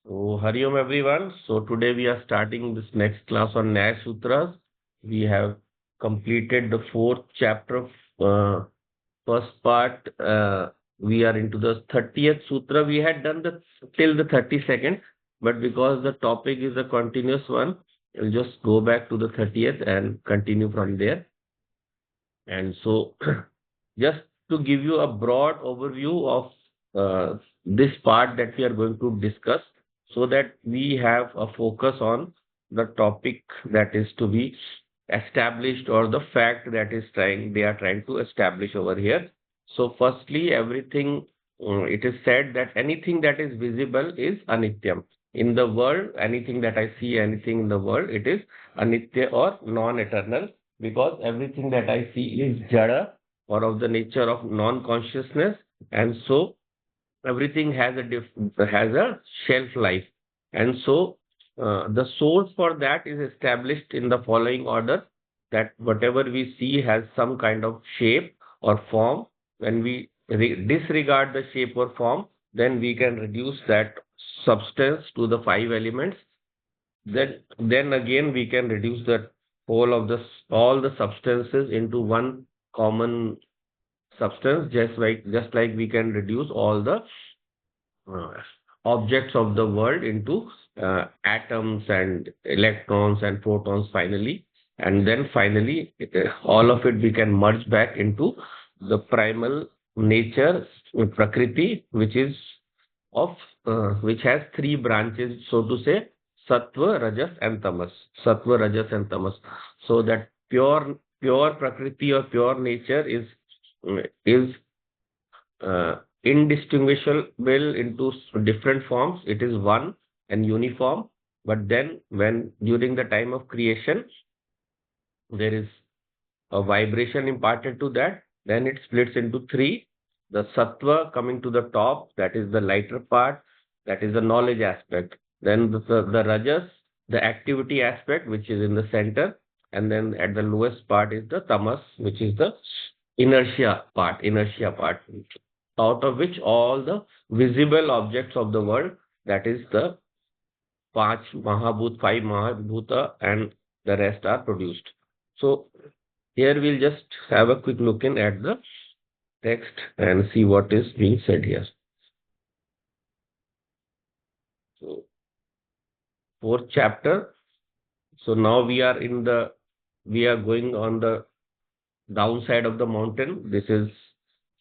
So, Hari Om everyone. So, today we are starting this next class on Nyaya Sutras. We have completed the fourth chapter, first part. We are into the 30th sutra. We had done the till the 32nd, but because the topic is a continuous one, we'll just go back to the 30th and continue from there. And so, just to give you a broad overview of this part that we are going to discuss, so that we have a focus on the topic that is to be established or the fact that is they are trying to establish over here. So, firstly, it is said that anything that is visible is anityam. In the world, anything that I see, anything in the world, it is anitya or non-eternal, because everything that I see is jada or of the nature of non-consciousness, and so everything has a shelf life, and so the source for that is established in the following order: that whatever we see has some kind of shape or form. When we disregard the shape or form, then we can reduce that substance to the five elements. Then again we can reduce the whole of this all the substances into one common substance, just like we can reduce all the uh, objects of the world into atoms and electrons and protons finally. And then finally all of it we can merge back into the primal nature, prakriti, of which has three branches, so to say: sattva, rajas, and tamas. Sattva, rajas, and tamas. So that pure prakriti or pure nature is indistinguishable into different forms. It is one and uniform. But then, when during the time of creation, there is a vibration imparted to that, then it splits into three. The sattva coming to the top, that is the lighter part, that is the knowledge aspect. Then the rajas, the activity aspect, which is in the center. And then at the lowest part is the tamas, which is the inertia part, out of which all the visible objects of the world, that is the five Mahabhuta, and the rest are produced. So here we'll just have a quick look in at the text and see what is being said here. So fourth chapter. So now we are going on the downside of the mountain. This is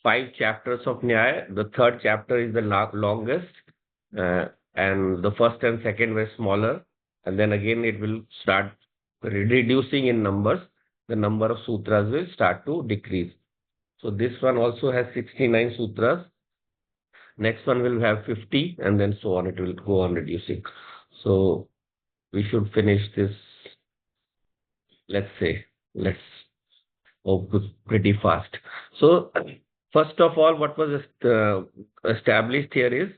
five chapters of Nyaya. The third chapter is the longest, and the first and second were smaller. And then again, it will start reducing in numbers. The number of sutras will start to decrease. So this one also has 69 sutras. Next one will have 50, and then so on. It will go on reducing. So we should finish this, let's hope, pretty fast. So first of all, what was established here is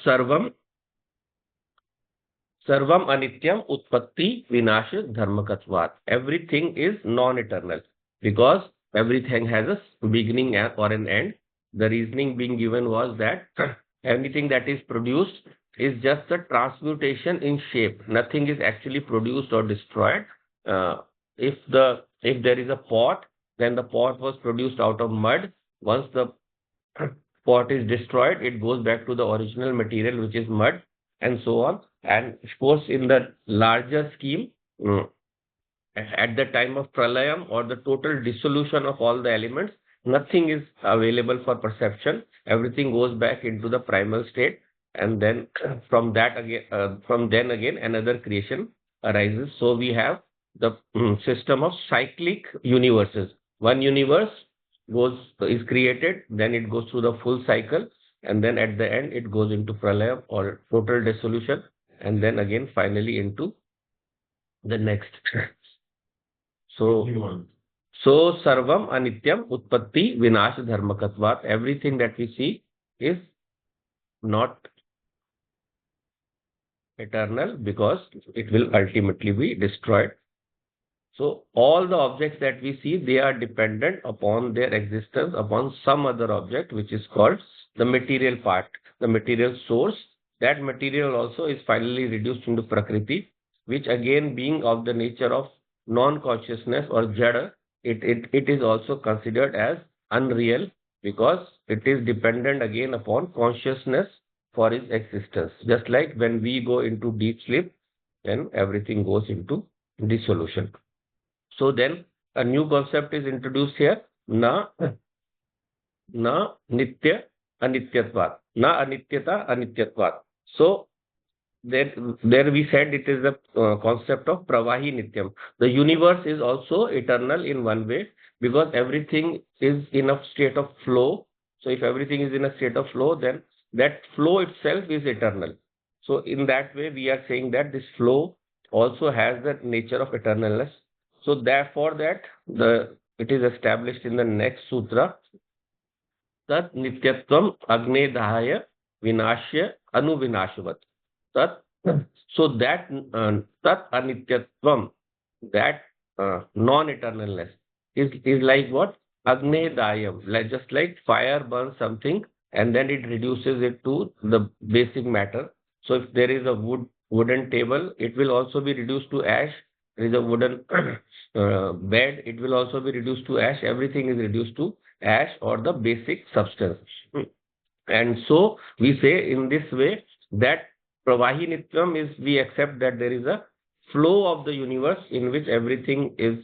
sarvam anityam utpatti vinasha dharmakatvat. Everything is non-eternal because everything has a beginning or an end. The reasoning being given was that anything that is produced is just a transmutation in shape. Nothing is actually produced or destroyed. If there is a pot, then the pot was produced out of mud. Once the pot is destroyed, it goes back to the original material, which is mud, and so on. And of course, in the larger scheme, at the time of pralayam or the total dissolution of all the elements, nothing is available for perception. Everything goes back into the primal state, and then from then again another creation arises. So we have the system of cyclic universes. One universe is created, then it goes through the full cycle, and then at the end it goes into pralayam or total dissolution, and then again finally into the next. So sarvam anityam utpatti vinasha dharmakatvat. Everything that we see is not eternal because it will ultimately be destroyed. So all the objects that we see, they are dependent upon their existence upon some other object, which is called the material part, the material source, that material also is finally reduced into Prakriti, which again being of the nature of non-consciousness or Jada, it is also considered as unreal because it is dependent again upon consciousness for its existence. Just like when we go into deep sleep, then everything goes into dissolution. So then a new concept is introduced here, na nitya anityatvat, na anityata anityatvat. So there we said it is the concept of pravahi nityam. The universe is also eternal in one way because everything is in a state of flow. So if everything is in a state of flow, then that flow itself is eternal. So in that way, we are saying that this flow also has the nature of eternalness. So therefore, that it is established in the next sutra, tat nityatvam agnedaaya vinashya anuvinashvat. Tat, so that tat anityatvam, that non-eternalness is like what? Agnedayam, like just like fire burns something and then it reduces it to the basic matter. So if there is a wooden table, it will also be reduced to ash. There is a wooden bed, it will also be reduced to ash. Everything is reduced to ash or the basic substance. And so we say in this way that Pravahi Nityam is we accept that there is a flow of the universe in which everything is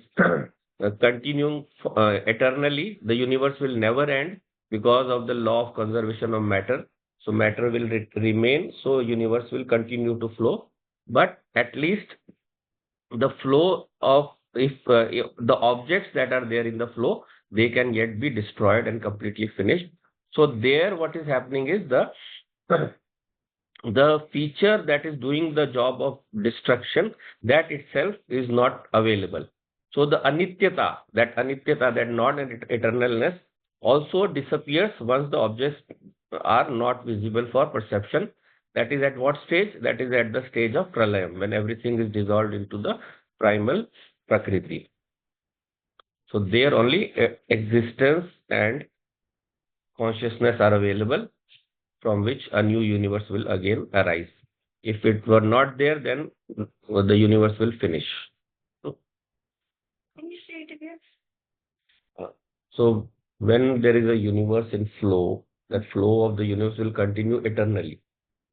continuing eternally. The universe will never end because of the law of conservation of matter. So matter will remain, so universe will continue to flow. But at least the flow of if the objects that are there in the flow, they can yet be destroyed and completely finished. So there what is happening is the feature that is doing the job of destruction, that itself is not available. So the anityata, that non-eternalness also disappears once the objects are not visible for perception. That is at what stage? That is at the stage of pralayam, when everything is dissolved into the primal prakriti. So there only existence and consciousness are available, from which a new universe will again arise. If it were not there, then the universe will finish. Can you say it again? So when there is a universe in flow, that flow of the universe will continue eternally.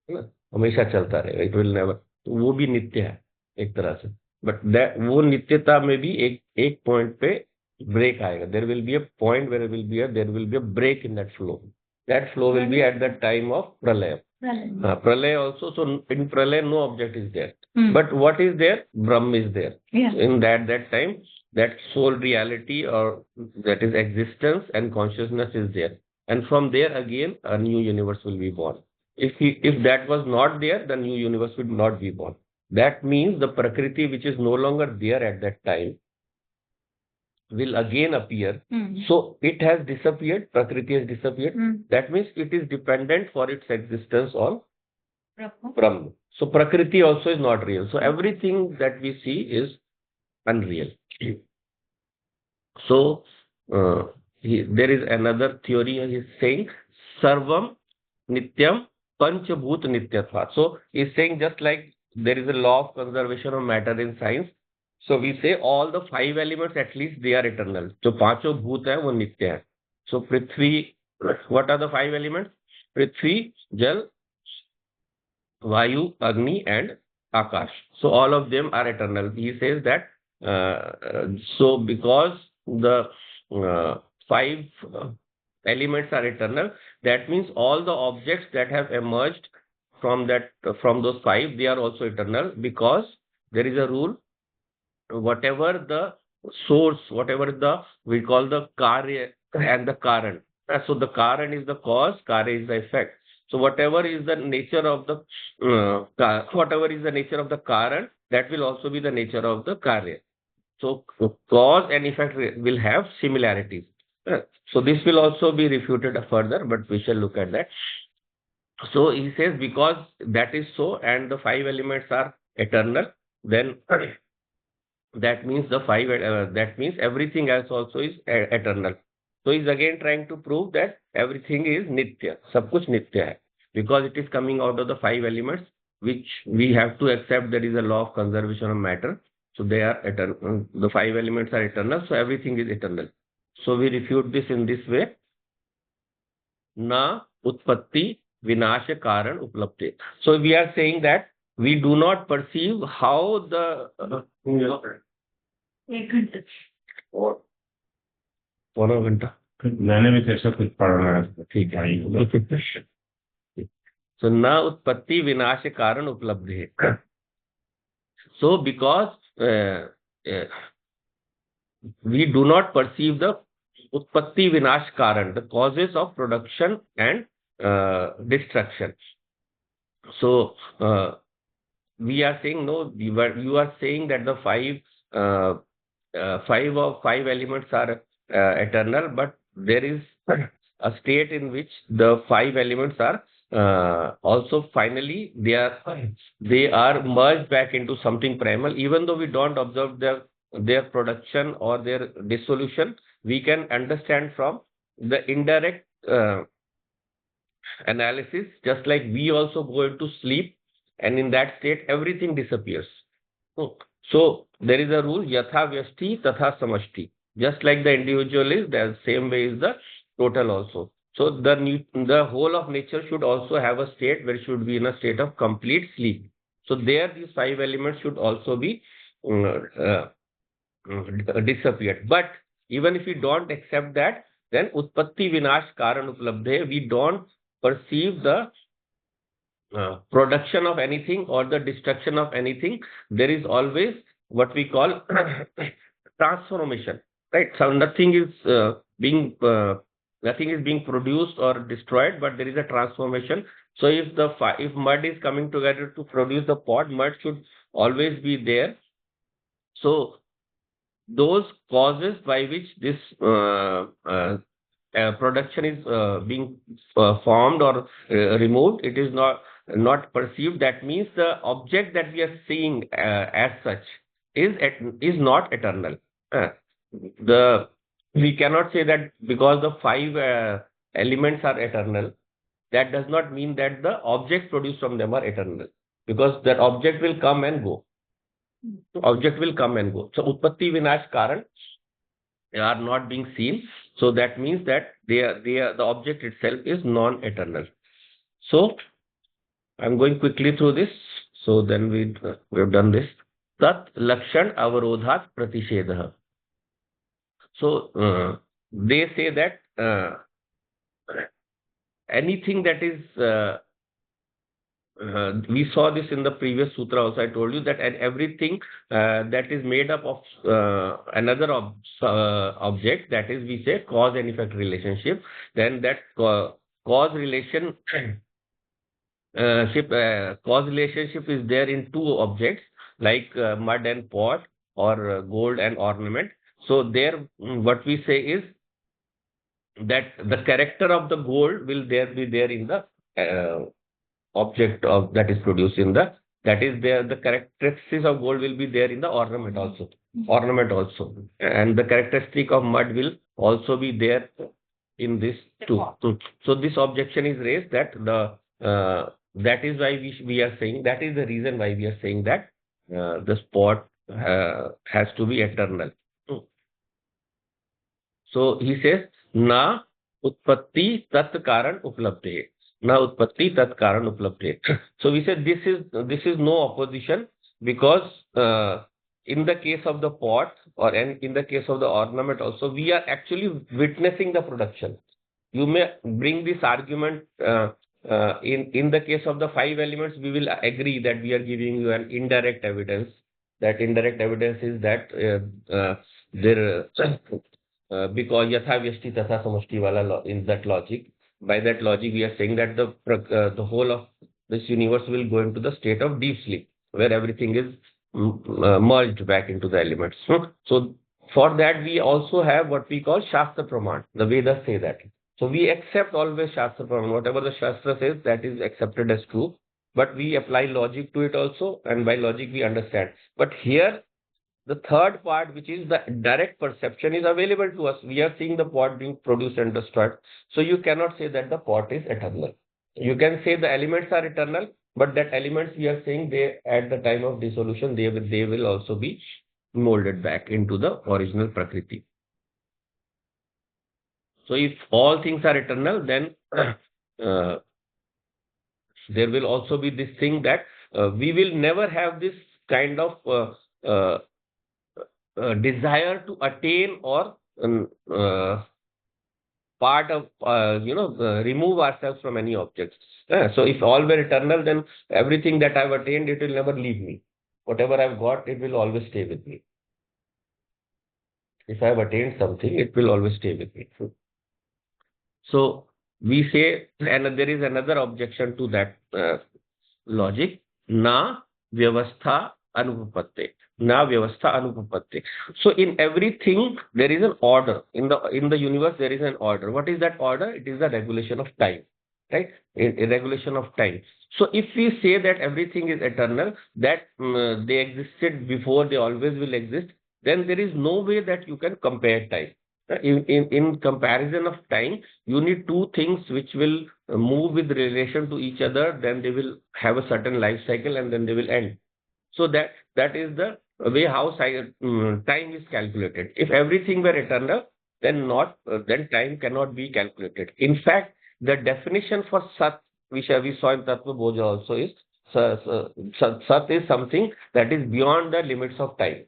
है ना? हमेशा चलता रहेगा, it will never. तो वो भी नित्य है एक तरह से. बट वो नित्यता में भी एक पॉइंट पे ब्रेक आएगा. There will be a point where there will be a break in that flow. That flow will be at the time of pralaya. Pralaya also, so in pralaya no object is there. But what is there? Brahm is there. Yeah. So in that time, that soul reality or that is existence and consciousness is there. And from there again, a new universe will be born. If that was not there, the new universe would not be born. That means the Prakriti which is no longer there at that time will again appear. So it has disappeared, Prakriti has disappeared. That means it is dependent for its existence on Brahma. So Prakriti also is not real. So everything that we see is unreal. So there is another theory he is saying, Sarvam Nityam Panchabhut Nityatvat. So he is saying just like there is a law of conservation of matter in science. So we say all the 5 elements at least they are eternal. So पांचों भूत है वो नित्य है. So Prithvi, what are the 5 elements? Prithvi, Jal, Vayu, Agni and Akash. So all of them are eternal. He says that so because the 5 elements are eternal, that means all the objects that have emerged from those 5, they are also eternal, because there is a rule. Whatever the source, we call the karya and the karan. So the karan is the cause, karya is the effect. So whatever is the nature of the karan, that will also be the nature of the karya. So cause and effect will have similarities. So this will also be refuted further, but we shall look at that. So he says because that is so and the 5 elements are eternal, then that means that means everything else also is eternal. So he's again trying to prove that everything is nitya, सब कुछ नित्य है. because it is coming out of the five elements, which we have to accept there is a law of conservation of matter. So they are eternal. The five elements are eternal, so everything is eternal. So we refute this in this way. Na utpatti vinasha karan uplapte. So we are saying that we do not perceive how the और पौना घंटा मैंने भी ऐसा कुछ पढ़ना है ठीक है so न उत्पत्ति विनाश कारण उपलब्ध है so because we do not perceive the utpatti vinash karan, the causes of production and destruction. So we are saying no, you are saying that the five elements are eternal, but there is a state in which the five elements are also finally they are merged back into something primal. Even though we don't observe their production or their dissolution, we can understand from the indirect analysis, just like we also go into sleep, and in that state everything disappears. So there is a rule, yatha vyasti tatha samashti. Just like the individual is, the same way is the total also. So the whole of nature should also have a state where it should be in a state of complete sleep. So there these five elements should also be disappeared. But even if we don't accept that, then utpatti vinash karan uplabdhe, we don't perceive the production of anything or the destruction of anything. There is always what we call transformation, right? So nothing is being produced or destroyed, but there is a transformation. So if mud is coming together to produce the pot, mud should always be there. So those causes by which this production is being formed or removed, it is not perceived. That means the object that we are seeing as such is not eternal. We cannot say that because the five elements are eternal, that does not mean that the objects produced from them are eternal, because that object will come and go. Object will come and go. So utpatti vinash karan are not being seen. So that means that the object itself is non-eternal. So I'm going quickly through this. So then we have done this. Tat lakshan avarodhat pratishedah. So they say that anything that is we saw this in the previous sutra also. I told you that everything that is made up of another object, that is, we say cause and effect relationship, then that cause relationship is there in two objects, like mud and pot, or gold and ornament. So there what we say is that the character of the gold will be there in the object of that is produced in the, that is there, the characteristics of gold will be there in the ornament also, and the characteristic of mud will also be there in this too. So this objection is raised that that is why we are saying, that is the reason why we are saying that the spot has to be eternal. So he says na utpatti tat karan uplabdhe. Na utpatti tat karan uplabdhe. So we said this is no opposition, because in the case of the pot or in the case of the ornament also, we are actually witnessing the production. You may bring this argument in the case of the five elements, we will agree that we are giving you an indirect evidence. That indirect evidence is that there because yatha vyashti tatha samashti wala, in that logic. By that logic, we are saying that the whole of this universe will go into the state of deep sleep, where everything is merged back into the elements. So for that, we also have what we call Shastra Praman. The Vedas say that. So we accept always Shastra Praman. Whatever the Shastra says, that is accepted as true. But we apply logic to it also, and by logic we understand. But here, the third part, which is the direct perception, is available to us. We are seeing the pot being produced and destroyed. So you cannot say that the pot is eternal. You can say the elements are eternal, but that elements we are saying they at the time of dissolution they will also be molded back into the original prakriti. So if all things are eternal, then uh, there will also be this thing that we will never have this kind of uh, desire to attain or part of remove ourselves from any objects. So if all were eternal, then everything that I've attained, it will never leave me. Whatever I've got, it will always stay with me. If I've attained something, it will always stay with me. So we say, and there is another objection to that logic, na vyavastha anupatte. Na vyavastha anupatte. So in everything there is an order. In the universe there is an order. What is that order? It is the regulation of time, right? A regulation of time. So if we say that everything is eternal, that they existed before, they always will exist, then there is no way that you can compare time. In comparison of time, you need two things which will move with relation to each other, then they will have a certain life cycle and then they will end. So that is the way how time is calculated. If everything were eternal, then time cannot be calculated. In fact, the definition for Sat, which we saw in Tattva Bhoja also is Sat is something that is beyond the limits of time.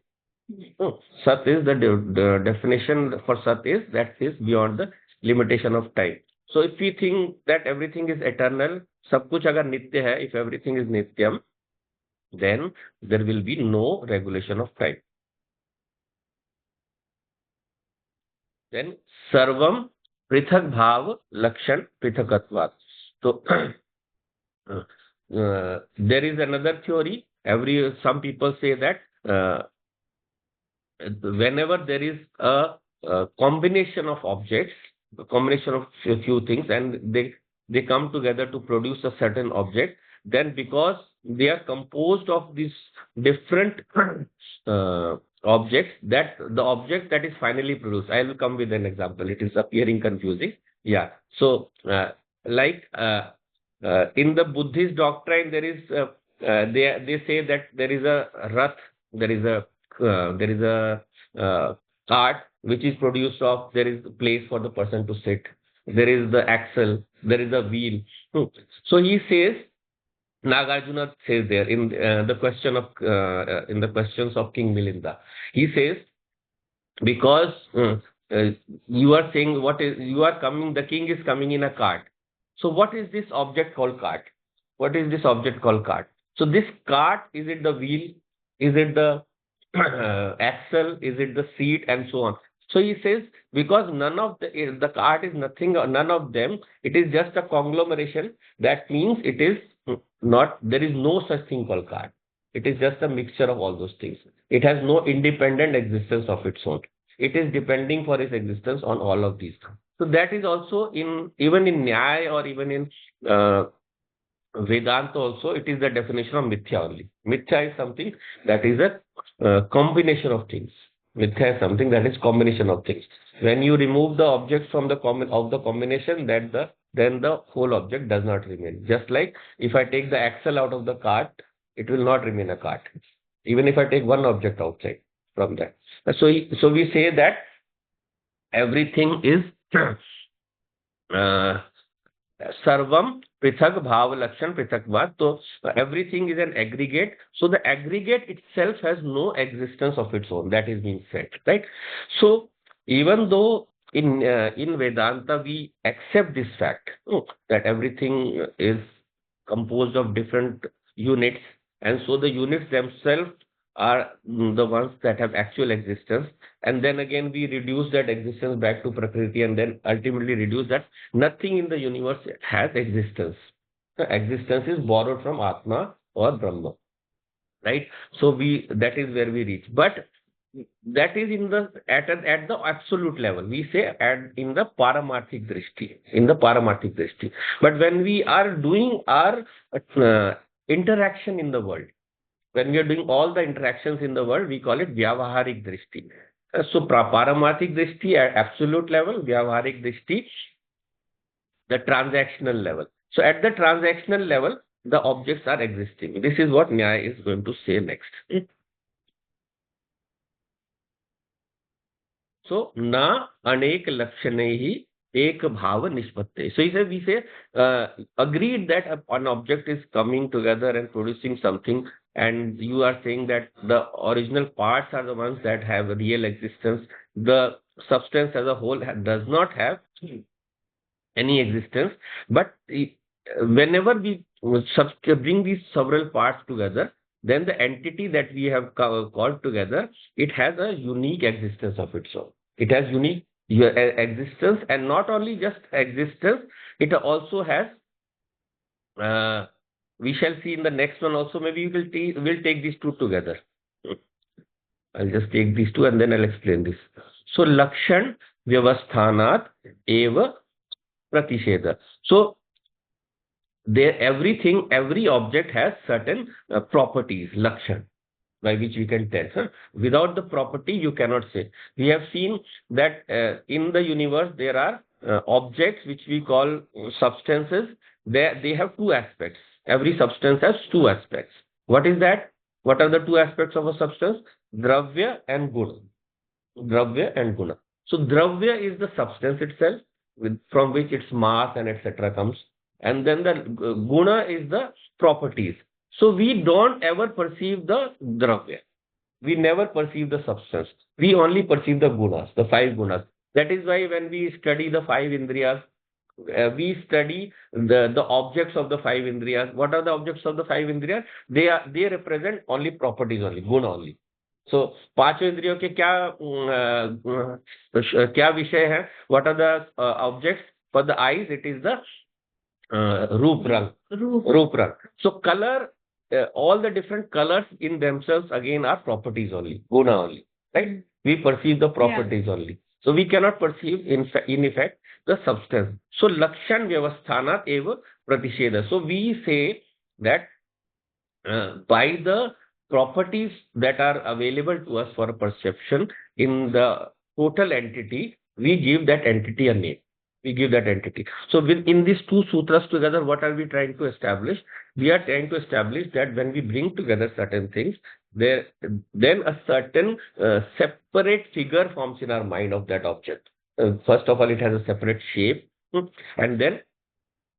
Sat is the definition for Sat is that is beyond the limitation of time. So if we think that everything is eternal, सब कुछ अगर नित्य है, if everything is nityam, then there will be no regulation of time. Then sarvam prithak bhav lakshan prithakatvat. So there is another theory. Some people say that whenever there is a combination of objects, a combination of a few things, and they come together to produce a certain object, then because they are composed of these different objects, that the object that is finally produced. I will come with an example. It is appearing confusing. Yeah. So in the Buddhist doctrine, there is they say that there is a rath, there is a cart which is produced of, there is a place for the person to sit, there is the axle, there is a wheel. So he says, Nagarjuna says there in the questions of King Milinda, he says, because you are saying the king is coming in a cart. So what is this object called cart? What is this object called cart? So this cart, is it the wheel? Is it the axle? Is it the seat? And so on. So he says, because none of the cart is nothing, none of them, it is just a conglomeration. That means it is not, there is no such thing called cart. It is just a mixture of all those things. It has no independent existence of its own. It is depending for its existence on all of these. So that is also even in Nyaya or even in Vedanta also, it is the definition of mithya only. Mithya is something that is a combination of things. Mithya is something that is combination of things. When you remove the object from the combination, then the whole object does not remain. Just like if I take the axle out of the cart, it will not remain a cart. Even if I take one object outside from that. So we say that everything is sarvam prithak bhav lakshan prithakvat. So everything is an aggregate. So the aggregate itself has no existence of its own. That is being said, right? So even though in Vedanta we accept this fact that everything is composed of different units, and so the units themselves are the ones that have actual existence, and then again we reduce that existence back to Prakriti, and then ultimately reduce that nothing in the universe has existence. The existence is borrowed from Atma or Brahma, right? So that is where we reach. But that is at the absolute level. We say in the paramarthik drishti. But when we are doing our interaction in the world, when we are doing all the interactions in the world, we call it vyavaharik drishti. So paramarthik drishti at absolute level, vyavaharik drishti, the transactional level. So at the transactional level, the objects are existing. This is what Nyaya is going to say next. So na anek lakshanehi ek bhava nishpatte. So he says, we say, agreed that an object is coming together and producing something, and you are saying that the original parts are the ones that have real existence. The substance as a whole does not have any existence, but whenever we bring these several parts together, then the entity that we have called together, it has a unique existence of its own. It has unique existence, and not only just existence, it also has, we shall see in the next one also, maybe we'll take these two together. I'll just take these two and then I'll explain this. So lakshan vyavasthanat eva pratisheda. So there, every object has certain properties, lakshan, by which we can tell. Huh? Without the property, you cannot say. We have seen that in the universe, there are objects which we call substances. They have two aspects. Every substance has two aspects. What is that? What are the two aspects of a substance? Dravya and guna. Dravya and guna. So dravya is the substance itself, from which its mass and etc. comes. And then the guna is the properties. So we don't ever perceive the dravya. We never perceive the substance. We only perceive the gunas, the five gunas. That is why when we study the five indriyas, we study the objects of the five indriyas. What are the objects of the five indriyas? They represent only properties only, guna only. So पांचों इंद्रियों के क्या विषय है? What are the objects? For the eyes, it is the रूप रंग. So color, all the different colors in themselves again are properties only, guna only, right? We perceive the properties only. So we cannot perceive in effect the substance. So lakshan vyavasthanat eva pratisheda. So we say that by the properties that are available to us for perception in the total entity, we give that entity a name. We give that entity. So in these two sutras together, what are we trying to establish? We are trying to establish that when we bring together certain things, then a certain separate figure forms in our mind of that object. First of all, it has a separate shape, and then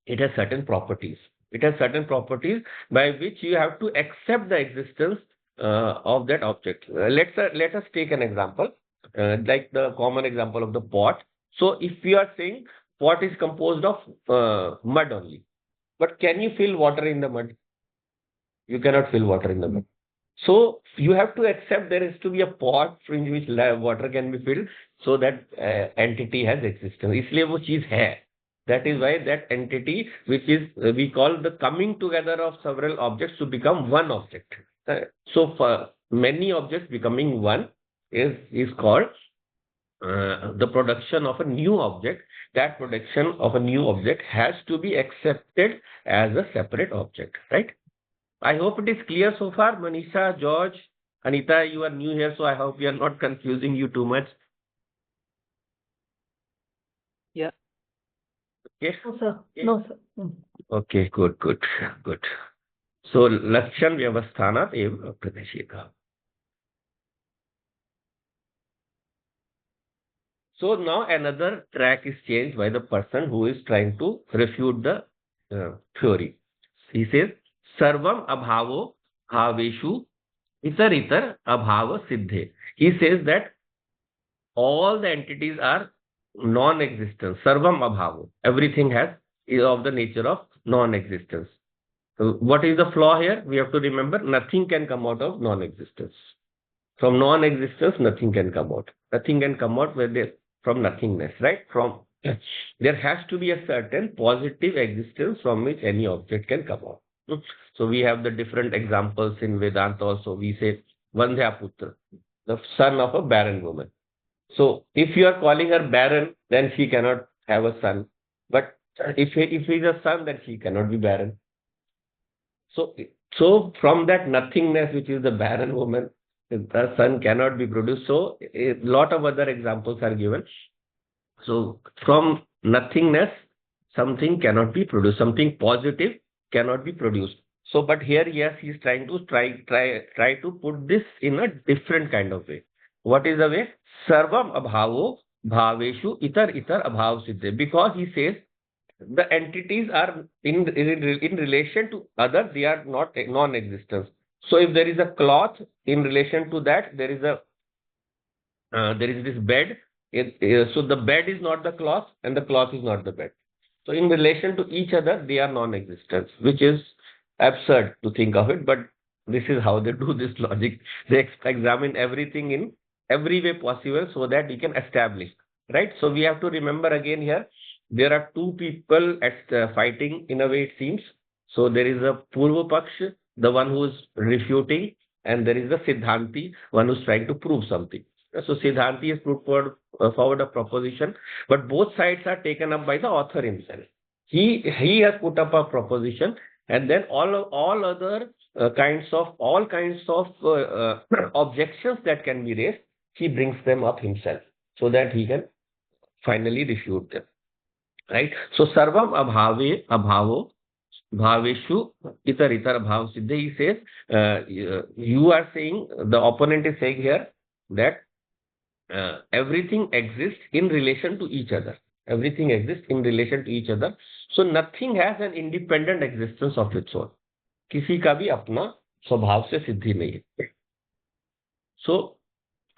it has certain properties. It has certain properties by which you have to accept the existence of that object. Let us take an example, like the common example of the pot. So if we are saying pot is composed of mud only, but can you fill water in the mud? You cannot fill water in the mud. So you have to accept there is to be a pot in which water can be filled, so that entity has existence. इसलिए वो चीज है. That is why that entity, which is we call the coming together of several objects to become one object. So for many objects becoming one is called the production of a new object. That production of a new object has to be accepted as a separate object, right? I hope it is clear so far. Manisha, George, Anita, you are new here, so I hope we are not confusing you too much. Yeah. Okay. No, sir. No, sir. Okay, good. So lakshan vyavasthanat eva pratisheda. So now another track is changed by the person who is trying to refute the theory. He says, Sarvam abhavo bhaveshu itar abhava siddhe. He says that all the entities are non-existence. Sarvam abhavo. Everything is of the nature of non-existence. So what is the flaw here? We have to remember nothing can come out of non-existence. From non-existence, nothing can come out. Nothing can come out from nothingness, right? There has to be a certain positive existence from which any object can come out. So we have the different examples in Vedanta also. We say Vandhya Putra, the son of a barren woman. So if you are calling her barren, then she cannot have a son. But if he is a son, then she cannot be barren. So from that nothingness, which is the barren woman, the son cannot be produced. So a lot of other examples are given. So from nothingness, something cannot be produced, something positive cannot be produced. So, but here, yes, he's trying to try to put this in a different kind of way. What is the way? Sarvam abhavo bhaveshu itar abhav siddhe. Because he says the entities are in relation to other, they are not non-existence. So if there is a cloth, in relation to that, there is this bed. So the bed is not the cloth and the cloth is not the bed. So in relation to each other, they are non-existent, which is absurd to think of it, but this is how they do this logic. They examine everything in every way possible so that we can establish, right? So we have to remember again here, there are two people fighting in a way it seems. So there is a Purva Paksh, the one who is refuting, and there is the Siddhanti, one who is trying to prove something. So Siddhanti has put forward a proposition, but both sides are taken up by the author himself. He has put up a proposition, and then all other kinds of objections that can be raised, he brings them up himself so that he can finally refute them. Right? So sarvam abhavo bhaveshu itar bhav siddhe. He says, you are saying, the opponent is saying here that everything exists in relation to each other. Everything exists in relation to each other. So nothing has an independent existence of its own. किसी का भी अपना स्वभाव से सिद्धि नहीं है. So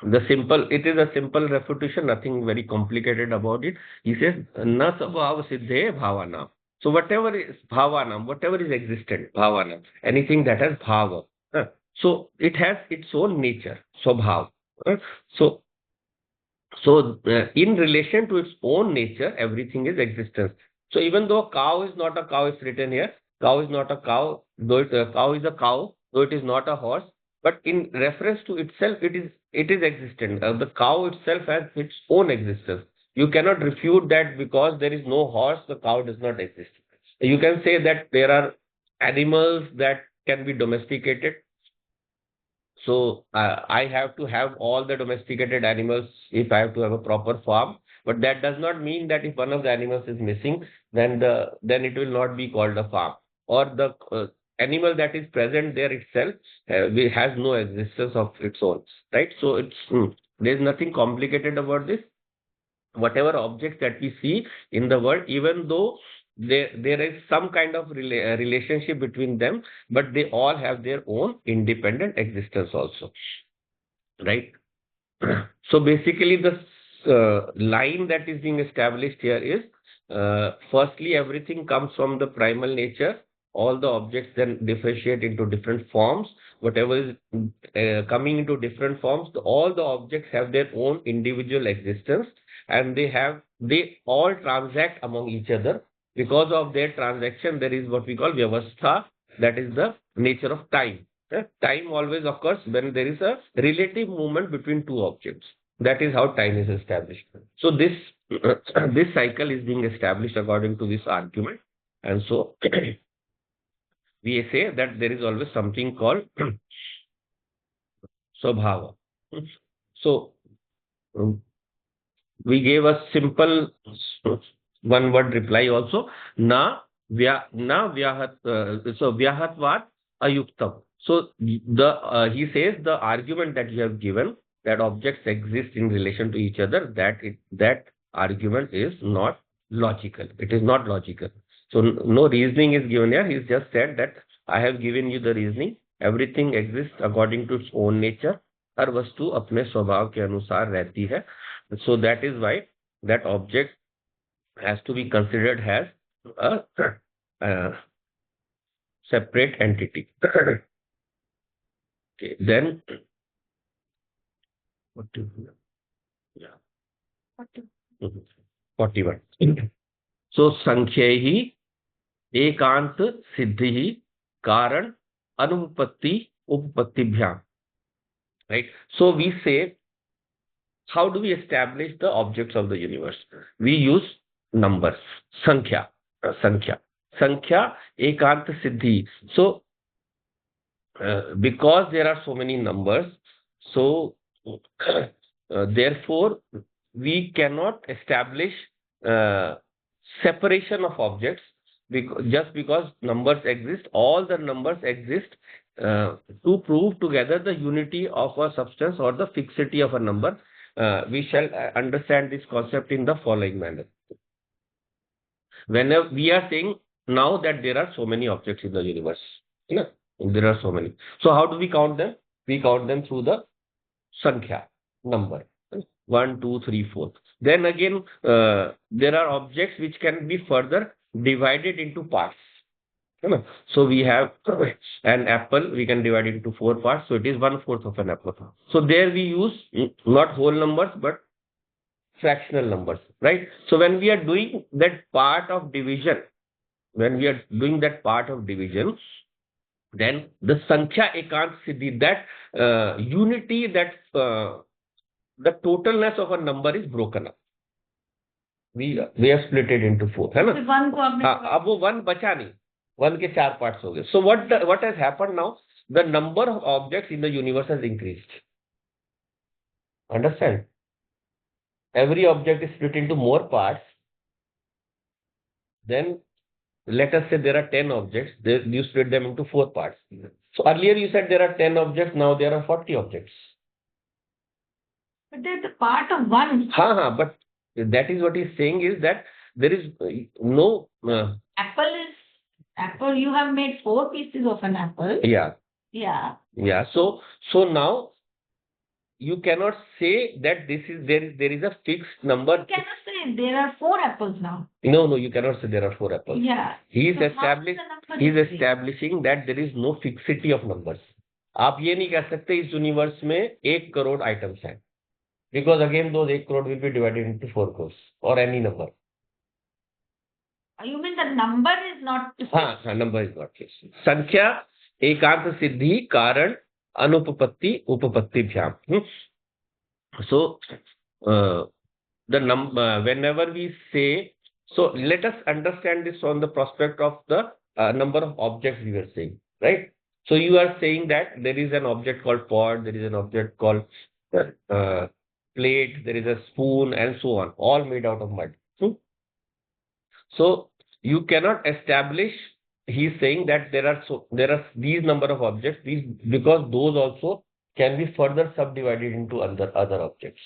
it is a simple refutation, nothing very complicated about it. He says, na sabhav siddhe bhavanam. So whatever is bhavanam, whatever is existent, bhavanam, anything that has bhava, so it has its own nature, swabhav. So in relation to its own nature, everything is existence. So even though cow is not a cow, it's written here, cow is not a cow, though cow is a cow, though it is not a horse, but in reference to itself, it is existent. The cow itself has its own existence. You cannot refute that because there is no horse, the cow does not exist. You can say that there are animals that can be domesticated. So I have to have all the domesticated animals if I have to have a proper farm. But that does not mean that if one of the animals is missing, then it will not be called a farm. Or the animal that is present there itself has no existence of its own, right? So there's nothing complicated about this. Whatever objects that we see in the world, even though there is some kind of relationship between them, but they all have their own independent existence also, right? So basically the line that is being established here is, firstly, everything comes from the primal nature. All the objects then differentiate into different forms. Whatever is coming into different forms, all the objects have their own individual existence, and they all transact among each other. Because of their transaction, there is what we call vyavastha, that is the nature of time. Time always occurs when there is a relative movement between two objects. That is how time is established. So this cycle is being established according to this argument. And so we say that there is always something called swabhava. So we gave a simple one word reply also. Vyahat. So vyahatvat ayuktam. So he says the argument that you have given, that objects exist in relation to each other, that argument is not logical. It is not logical. So no reasoning is given here. He's just said that I have given you the reasoning. Everything exists according to its own nature. हर वस्तु अपने स्वभाव के अनुसार रहती है. So that is why that object has to be considered as a separate entity. Okay, then what do you, yeah, 41. So sankhyahi ekant siddhi karan anupatti uppattibhyam. Right? So we say, how do we establish the objects of the universe? We use numbers, sankhya, ekant siddhi. So because there are so many numbers, so therefore we cannot establish separation of objects, just because numbers exist, all the numbers exist to prove together the unity of a substance or the fixity of a number. We shall understand this concept in the following manner. Whenever we are saying now that there are so many objects in the universe, there are so many. So how do we count them? We count them through the Sankhya, number. 1, 2, 3, 4. Then again, there are objects which can be further divided into parts. So we have an apple, we can divide it into 4 parts. So it is 1/4 of an apple. So there we use not whole numbers, but fractional numbers, right? So when we are doing that part of division, then the Sankhya Ekant Siddhi, that unity, that the totalness of a number is broken up. We have split it into 4, है ना? अब वो 1 बचा नहीं, 1 के 4 parts हो गए. So what has happened now? The number of objects in the universe has increased. Understand? Every object is split into more parts. Then let us say there are 10 objects. You split them into 4 parts. So earlier you said there are 10 objects. Now there are 40 objects. But they're the part of one. But that is what he's saying, is that there is no Apple. You have made 4 pieces of an apple. Yeah. So now you cannot say that there is a fixed number. You cannot say there are 4 apples now. No, you cannot say there are 4 apples. Yeah. He is establishing that there is no fixity of numbers. आप ये नहीं कह सकते इस universe में 1 crore items हैं, because again those 1 crore will be divided into 4 crores or any number. You mean the number is not fixed? Number is not fixed. Sankhya Ekant Siddhi Karan Anupapatti Upapatti. So the number, whenever we say, so let us understand this from the prospect of the number of objects we were saying, right? So you are saying that there is an object called pot, there is an object called plate, there is a spoon, and so on, all made out of mud. So you cannot establish, he's saying that there are these number of objects, because those also can be further subdivided into other objects.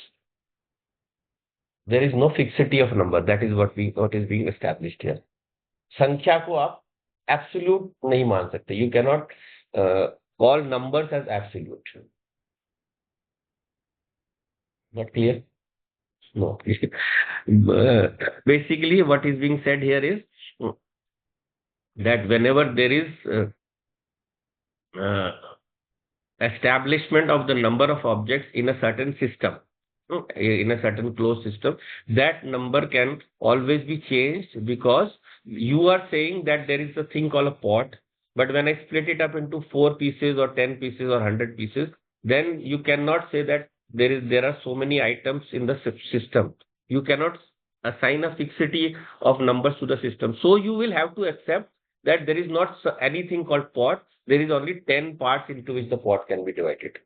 There is no fixity of number. That is what is being established here. Sankhya को आप absolute नहीं मान सकते. You cannot call numbers as absolute. Not clear? No. Basically, what is being said here is that whenever there is establishment of the number of objects in a certain system, in a certain closed system, that number can always be changed, because you are saying that there is a thing called a pot, but when I split it up into 4 pieces or 10 pieces or 100 pieces, then you cannot say that there are so many items in the system. You cannot assign a fixity of numbers to the system. So you will have to accept that there is not anything called pot. There is only 10 parts into which the pot can be divided.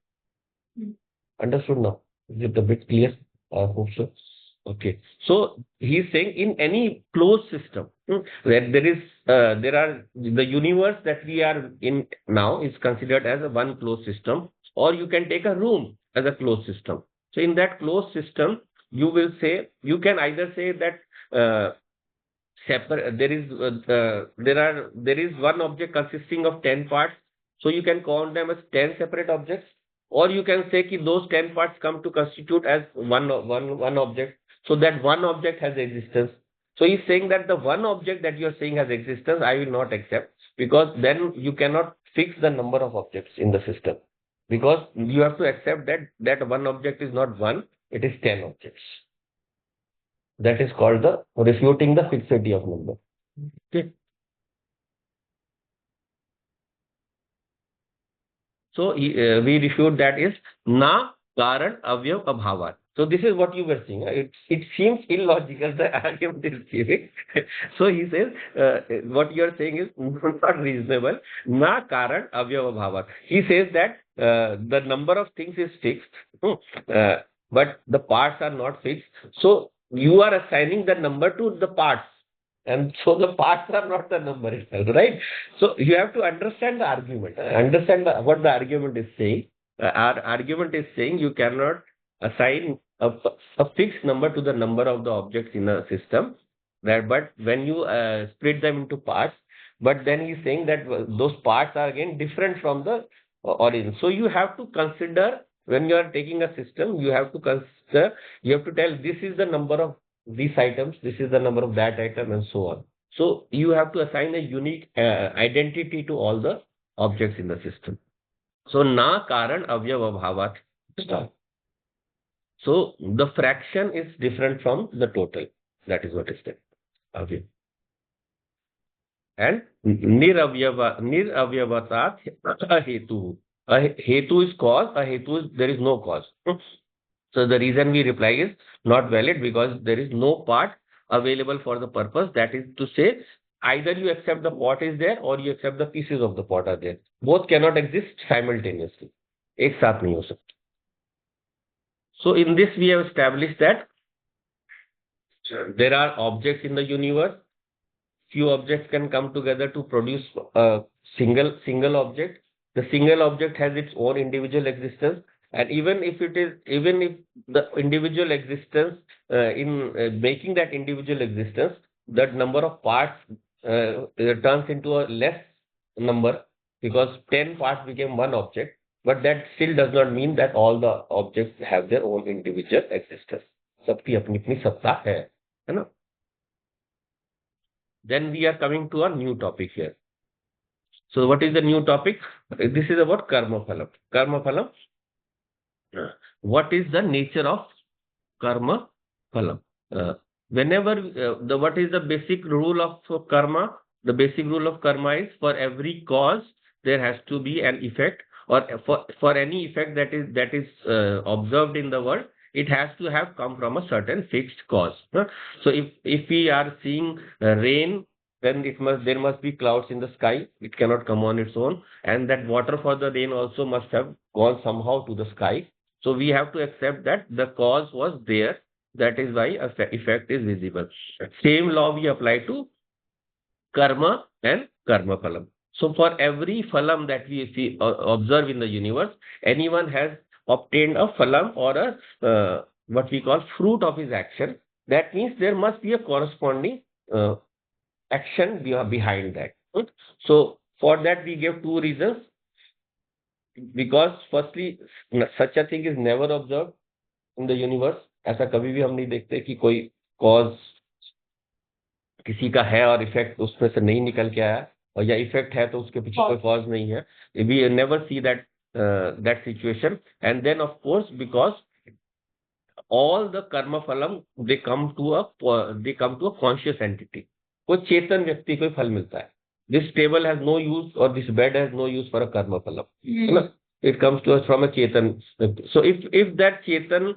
Understood now? Is it a bit clear? I hope so. Okay. So he is saying in any closed system, where the universe that we are in now is considered as a one closed system, or you can take a room as a closed system. So in that closed system, you can either say that there is one object consisting of 10 parts, so you can count them as 10 separate objects, or you can say that those 10 parts come to constitute as one object, so that one object has existence. So he's saying that the one object that you're saying has existence, I will not accept, because then you cannot fix the number of objects in the system, because you have to accept that one object is not one, it is 10 objects. That is called the refuting the fixity of number. Okay. So we refute that is na karan avyav abhavan. So this is what you were saying. It seems illogical, the argument is giving. So he says what you are saying is not reasonable. Na karan avyav abhavan. He says that the number of things is fixed, but the parts are not fixed. So you are assigning the number to the parts And so the parts are not the number itself, right? So you have to understand the argument, what the argument is saying. Our argument is saying you cannot assign a fixed number to the number of the objects in a system. That, but when you split them into parts, but then he's saying that those parts are again different from the origin. So you have to consider when you are taking a system, you have to consider, you have to tell this is the number of these items, this is the number of that item, and so on. So you have to assign a unique identity to all the objects in the system. So na karan avyava bhavat. So the fraction is different from the total. That is what is there. Okay. And niravyavatat ahetu. A hetu is cause, a hetu is there is no cause. So the reason we reply is not valid because there is no part available for the purpose. That is to say, either you accept the pot is there or you accept the pieces of the pot are there. Both cannot exist simultaneously. एक साथ नहीं हो सकते. So in this we have established that there are objects in the universe. Few objects can come together to produce a single object. The single object has its own individual existence, and even if the individual existence in making that individual existence, that number of parts turns into a less number because 10 parts became one object, but that still does not mean that all the objects have their own individual existence. सबकी अपनी अपनी सत्ता है ना? Then we are coming to a new topic here. So what is the new topic? This is about karma phalam. Karma phalam. What is the nature of karma phalam? What is the basic rule of karma? The basic rule of karma is for every cause there has to be an effect, or for any effect that is observed in the world, it has to have come from a certain fixed cause. So if we are seeing rain, then there must be clouds in the sky. It cannot come on its own, and that water for the rain also must have gone somehow to the sky. So we have to accept that the cause was there. That is why effect is visible. Same law we apply to karma and karma phalam. So for every phalam that we see observe in the universe, anyone has obtained a phalam or a what we call fruit of his action. That means there must be a corresponding action behind that. So for that we give two reasons. Because firstly, such a thing is never observed in the universe. ऐसा कभी भी हम नहीं देखते कि कोई cause किसी का है और इफेक्ट उसमें से नहीं निकल के आया, और या इफेक्ट है तो उसके पीछे कोई cause नहीं है. We never see that situation. And then of course, because all the karma phalam they come to a conscious entity. कोई चेतन व्यक्ति को फल मिलता है. This table has no use, or this bed has no use for a karma phalam. It comes to us from a chetan. So if that chetan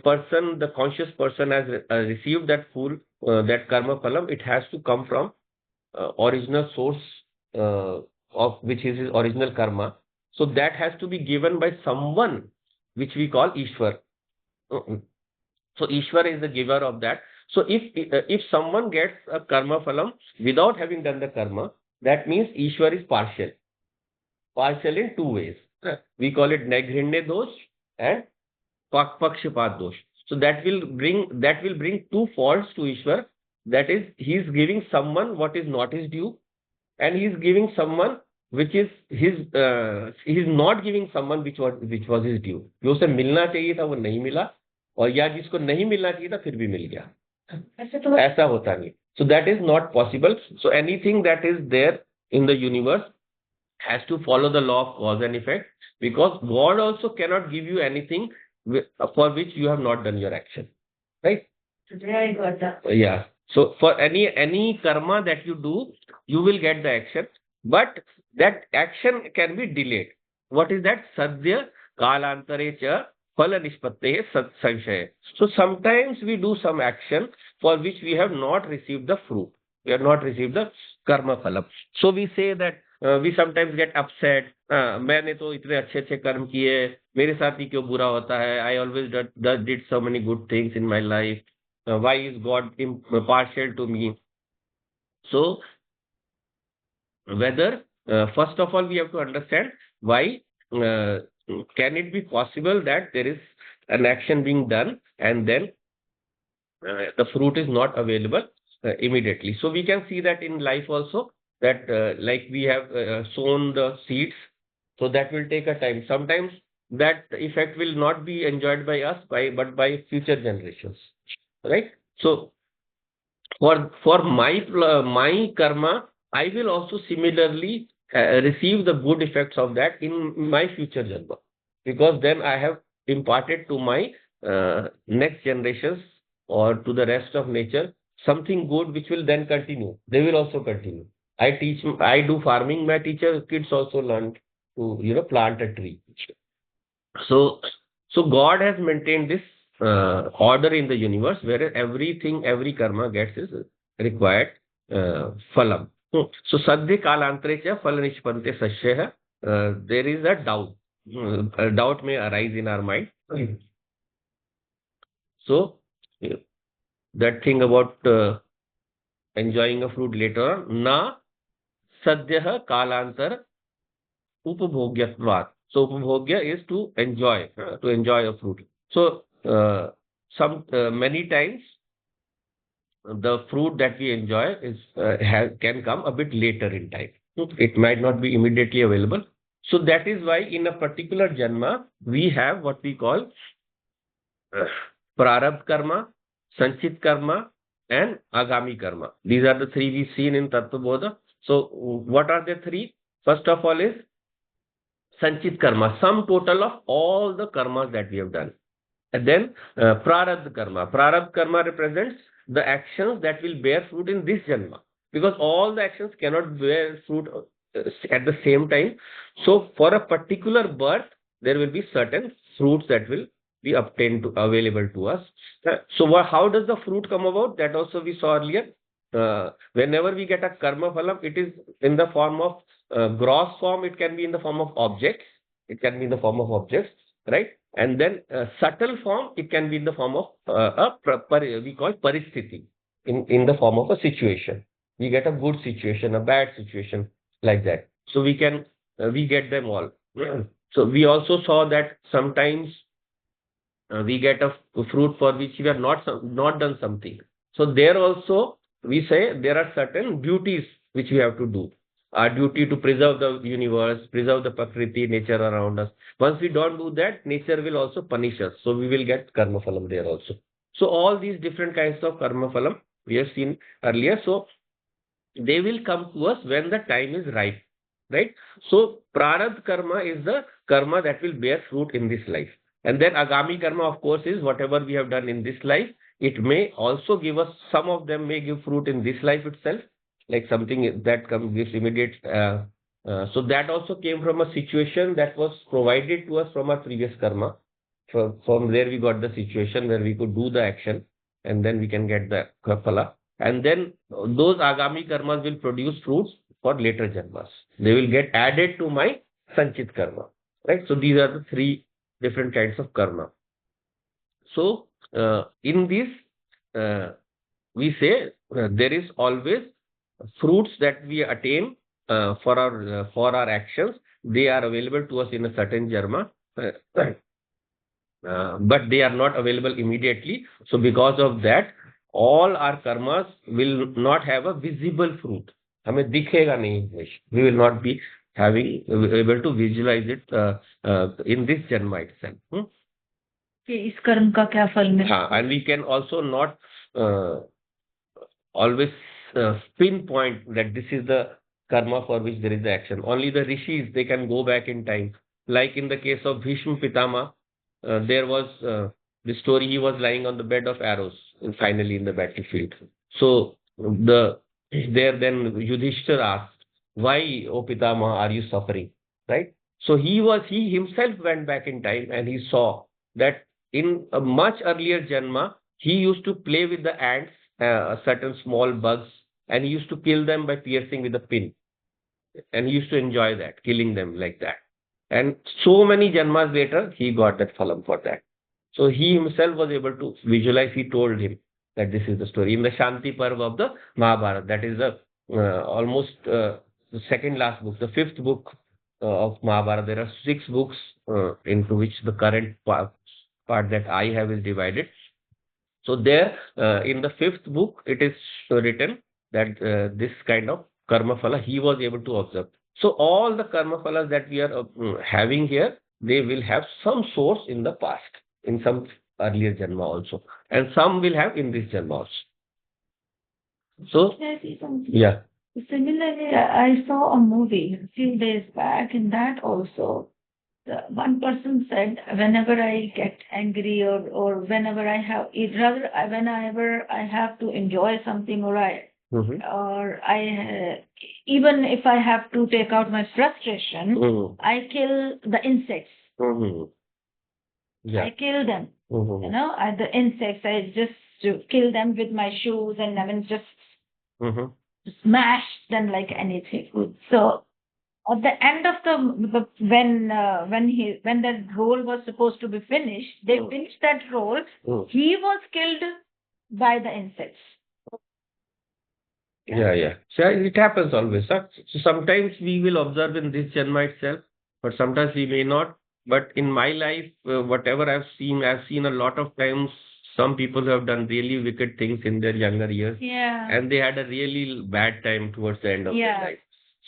person, the conscious person, has received that that karma phalam, it has to come from original source of which is his original karma. So that has to be given by someone which we call Ishwar. So Ishwar is the giver of that. So if someone gets a karma phalam without having done the karma, that means Ishwar is partial in two ways. We call it Naighrinya dosh and Pakshapat dosh. So that will bring two faults to Ishwar. That is, he is giving someone what is not his due, and he is giving someone which is his. He is not giving someone which was his due. जो उसे मिलना चाहिए था वो नहीं मिला, और या जिसको नहीं मिलना चाहिए था फिर भी मिल गया. ऐसा होता नहीं. So that is not possible. So anything that is there in the universe has to follow the law of cause and effect, because God also cannot give you anything for which you have not done your action, right? Today I got that. Yeah. So for any karma that you do, you will get the action, but that action can be delayed. What is that? Sadhya kalantare cha phala nishpatte sat sanshaya. So sometimes we do some action for which we have not received the fruit. We have not received the karma phalam. So we say that we sometimes get upset. मैंने तो इतने अच्छे अच्छे कर्म किए, मेरे साथ ही क्यों बुरा होता है? I always did so many good things in my life. Why is God partial to me? So whether, first of all, we have to understand why can it be possible that there is an action being done and then the fruit is not available immediately. So we can see that in life also, that like we have sown the seeds, so that will take a time. Sometimes that effect will not be enjoyed by us, but by future generations, right? So for my karma, I will also similarly receive the good effects of that in my future janma, because then I have imparted to my next generations or to the rest of nature something good which will then continue. They will also continue. I do farming. My teacher kids also learn to plant a tree. So, so God has maintained this order in the universe where everything, every karma gets is required phalam. So, sadhya kalantre cha phala nishpante sashya. There is a doubt. A doubt may arise in our mind. So, that thing about enjoying a fruit later on, na sadhya kalantar upabhogyatvat. So upabhogya is to enjoy a fruit. So some many times the fruit that we enjoy can come a bit later in time. It might not be immediately available. So that is why in a particular janma we have what we call prarabdha karma, sanchit karma, and agami karma. These are the three we've seen in Tattva Bodha. So what are the three? First of all is Sanchit karma, sum total of all the karmas that we have done. And then prarabdha karma. Prarabdha karma represents the actions that will bear fruit in this janma. Because all the actions cannot bear fruit at the same time. So for a particular birth, there will be certain fruits that will be available to us. So how does the fruit come about? That also we saw earlier. Whenever we get a karma phalam, it is in the form of gross form. It can be in the form of objects. It can be in the form of objects, right? And then subtle form, it can be in the form of we call paristhiti, in the form of a situation. We get a good situation, a bad situation, like that. So we get them all. So we also saw that sometimes we get a fruit for which we have not done something. So there also we say there are certain duties which we have to do. Our duty to preserve the universe, preserve the prakriti, nature around us. Once we don't do that, nature will also punish us. So we will get karma phalam there also. So all these different kinds of karma phalam we have seen earlier. So they will come to us when the time is ripe, right? So prarabdha karma is the karma that will bear fruit in this life. And then agami karma, of course, is whatever we have done in this life. It may also give us, some of them may give fruit in this life itself, like something that gives immediate. So that also came from a situation that was provided to us from our previous karma. From there we got the situation where we could do the action and then we can get the phala. And then those agami karmas will produce fruits for later janmas. They will get added to my sanchit karma, right? So these are the three different kinds of karma. So in this, we say there is always fruits that we attain for our actions. They are available to us in a certain janma. But they are not available immediately. So because of that, all our karmas will not have a visible fruit. हमें दिखेगा नहीं. We will not be able to visualize it in this janma itself. कि इस कर्म का क्या फल मिलेगा. And we can also not always pinpoint that this is the karma for which there is the action. Only the rishis, they can go back in time. Like in the case of Bhishma Pitama, there was the story, he was lying on the bed of arrows and finally in the battlefield. So then Yudhishthir asked, why, O Pitama, are you suffering? Right? So he himself went back in time and he saw that in a much earlier janma, he used to play with the ants, certain small bugs, and he used to kill them by piercing with a pin. And he used to enjoy that, killing them like that. And so many janmas later, he got that phalam for that. So he himself was able to visualize. He told him that this is the story in the Shanti Parva of the Mahabharata. That is the almost the second last book, the fifth book of Mahabharata. There are six books into which the current part that I have is divided. So there, in the fifth book, it is written that this kind of karma phala he was able to observe. So all the karma phalas that we are having here, they will have some source in the past, in some earlier janma also, and some will have in this janma also. So, Can I say something? yeah. Similarly, I saw a movie a few days back. In that also, one person said, whenever I get angry or whenever I have, whenever I have to enjoy something Mhm. or even if I have to take out my frustration, Mhm. I kill the insects. Mhm. Yeah. I kill them. Mhm. The insects, I just kill them with my shoes and I mean just Mhm. smash them like anything. So at the end of the when that role was supposed to be finished, they Mm. finished that role. Mm. He was killed by the insects. Yeah. So it happens always, huh? So sometimes we will observe in this janma itself, but sometimes we may not. But in my life, whatever I've seen a lot of times some people who have done really wicked things in their younger years, Yeah. and they had a really bad time towards the end of their Yeah. life.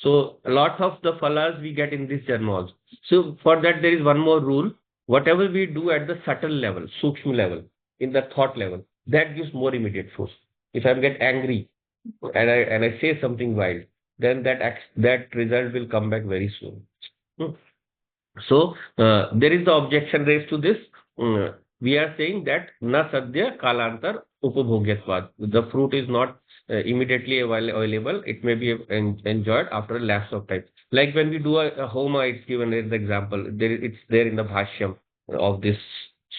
So a lot of the phalas we get in this janma also. So for that there is one more rule. Whatever we do at the subtle level, sukshma level, in the thought level, that gives more immediate force. If I get angry, and I say something wild, then that result will come back very soon. Hmm. So there is the objection raised to this. Mm, We are saying that na sadhya kalantar upabhogyatvad. The fruit is not immediately available. It may be enjoyed after a lapse of time. Like when we do a homa, it's given as the example. It's there in the bhashyam of this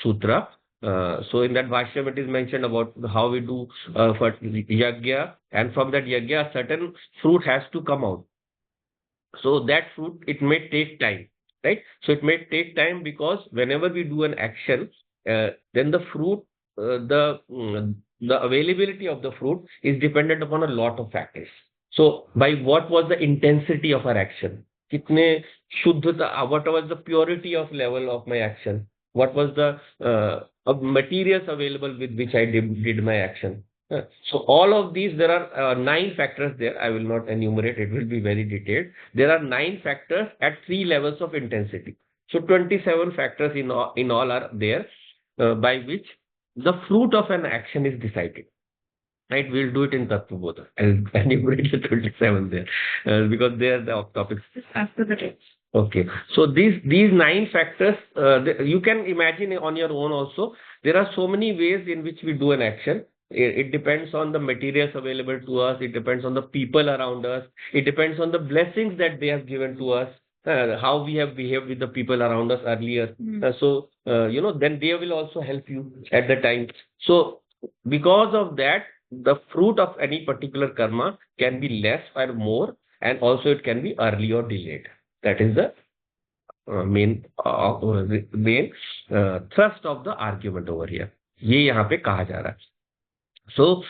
sutra. So in that bhashyam, it is mentioned about how we do for yagya, and from that yagya, a certain fruit has to come out. So that fruit, it may take time, right? So it may take time because whenever we do an action, then the fruit, the availability of the fruit is dependent upon a lot of factors. So by what was the intensity of our action? Kitne shuddhata, what was the purity of level of my action? What was the of materials available with which I did my action? So all of these, there are nine factors there. I will not enumerate, it will be very detailed. There are nine factors at three levels of intensity. So 27 factors in all are there by which the fruit of an action is decided. Right, we'll do it in Tattvabodha. I'll enumerate the 27 there because they are the topics. After the text. Okay, so these nine factors, you can imagine on your own also. There are so many ways in which we do an action. It depends on the materials available to us. It depends on the people around us. It depends on the blessings that they have given to us. How we have behaved with the people around us earlier. Then they will also help you at the time. So because of that, the fruit of any particular karma can be less or more, and also it can be early or delayed. That is the main thrust of the argument over here. ये यहाँ पे कहा जा रहा है. So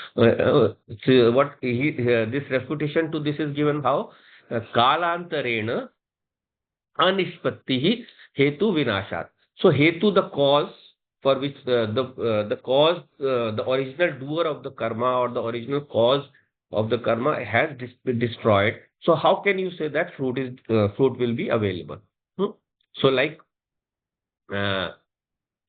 what this refutation to this is given how kalantarena anispatti hetu vinashat. So hetu, the cause for which the cause, the original doer of the karma or the original cause of the karma has been destroyed. So how can you say that fruit will be available? Hmm? So like uh,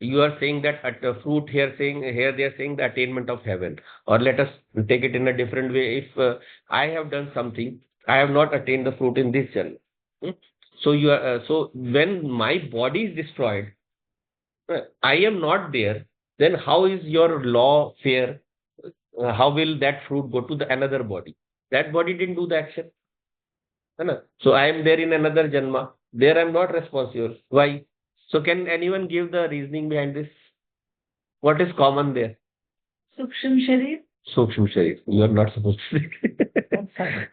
you are saying that at the fruit here they are saying the attainment of heaven, or let us take it in a different way. If I have done something, I have not attained the fruit in this journey. Hmm? So you are so when my body is destroyed, I am not there. Then how is your law fair? How will that fruit go to the another body? That body didn't do the action. है ना? So I am there in another janma. There I am not responsible. Why? So can anyone give the reasoning behind this? What is common there? Suksham Sharir. Sukshma Sharir. You are not supposed to That's right.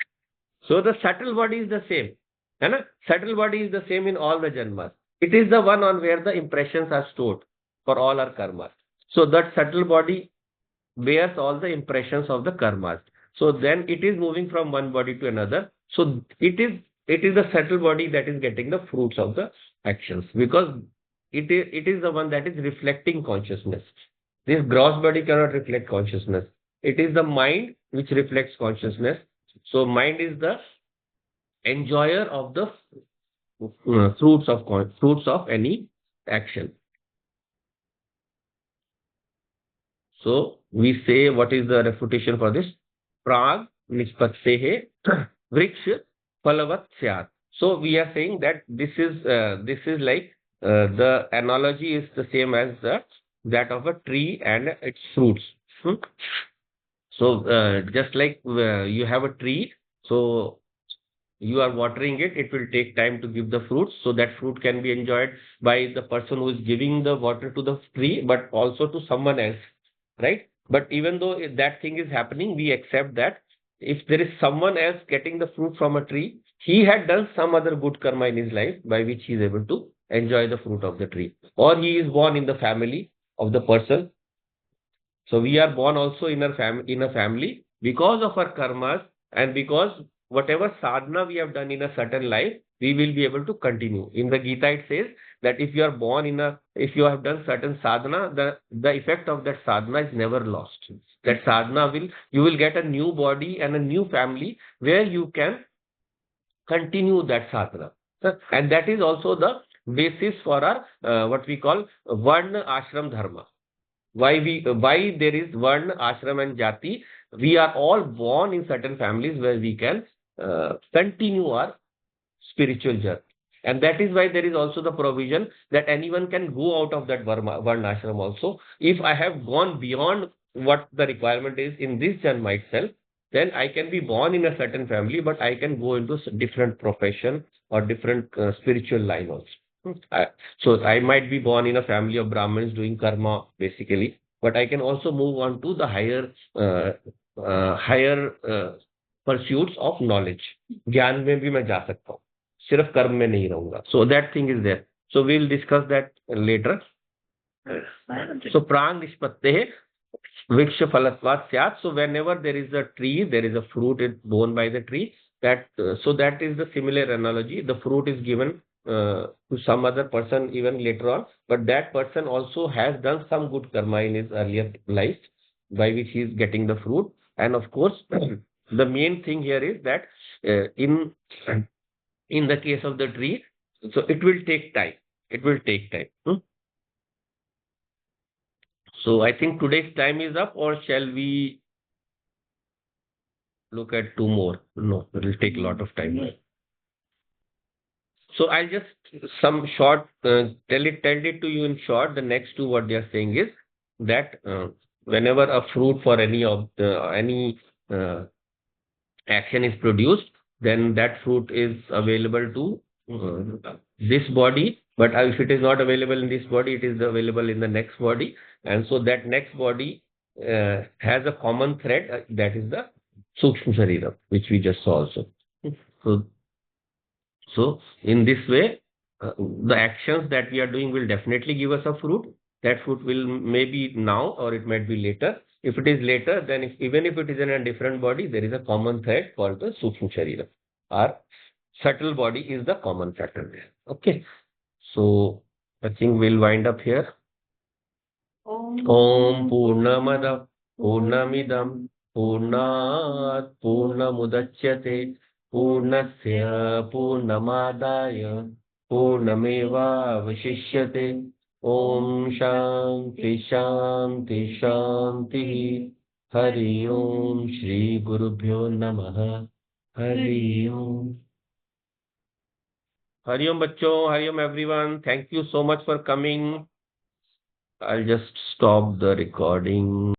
So the subtle body is the same. है ना? Subtle body is the same in all the janmas. It is the one on where the impressions are stored for all our karmas. So that subtle body bears all the impressions of the karmas. So then it is moving from one body to another. So it is the subtle body that is getting the fruits of the actions, because it is the one that is reflecting consciousness. This gross body cannot reflect consciousness. It is the mind which reflects consciousness. So mind is the enjoyer of the fruits of any action. So we say, what is the refutation for this? Prag nispattehe vriksha phalavat syat. So we are saying that this is like the analogy is the same as that of a tree and its fruits. Hmm? So just like you have a tree, so you are watering it, it will take time to give the fruits. So that fruit can be enjoyed by the person who is giving the water to the tree, but also to someone else, right? But even though that thing is happening, we accept that if there is someone else getting the fruit from a tree, he had done some other good karma in his life by which he is able to enjoy the fruit of the tree. Or he is born in the family of the person, so we are born also in a family because of our karmas, and because whatever sadhana we have done in a certain life, we will be able to continue. In the Gita, it says that if you have done certain sadhana, the effect of that sadhana is never lost. That sadhana you will get a new body and a new family where you can continue that sadhana. And that is also the basis for our what we call Varna Ashram Dharma. Why there is one ashram and jati? We are all born in certain families where we can continue our spiritual journey. And that is why there is also the provision that anyone can go out of that varna ashram also. If I have gone beyond what the requirement is in this janma itself, then I can be born in a certain family, but I can go into different profession or different spiritual line also. So I might be born in a family of Brahmins doing karma basically, but I can also move on to the higher pursuits of knowledge. ज्ञान में भी मैं जा सकता हूँ, सिर्फ कर्म में नहीं रहूंगा. So that thing is there. So we'll discuss that later. So prang nishpatte vriksha phalatvat syat. So whenever there is a tree, there is a fruit is borne by the tree. So that is the similar analogy. The fruit is given to some other person even later on, but that person also has done some good karma in his earlier life by which he is getting the fruit. And of course, the main thing here is that in the case of the tree, so it will take time. It will take time. So I think today's time is up, or shall we look at two more? No, it will take a lot of time. So I'll just some short tell it to you in short. The next two, what they are saying is that whenever a fruit for any action is produced, then that fruit is available to this body. But if it is not available in this body, it is available in the next body. And so that next body has a common thread, that is the Sukshma Sharira, which we just saw also. So, so in this way, the actions that we are doing will definitely give us a fruit. That fruit will maybe now or it might be later. If it is later, then even if it is in a different body, there is a common thread called the Sukshma Sharira. Our subtle body is the common factor there. Okay. So I think we'll wind up here. Om Purnamada Purnamidam Purnat Purnamudachyate Purnasya Purnamadaya Purnameva Vashishyate. Om Shanti Shanti Shanti. Hari Om Shri Gurubhyo Namaha. Hari Om. Hari Om bachcho, Hari Om everyone. Thank you so much for coming. I'll just stop the recording.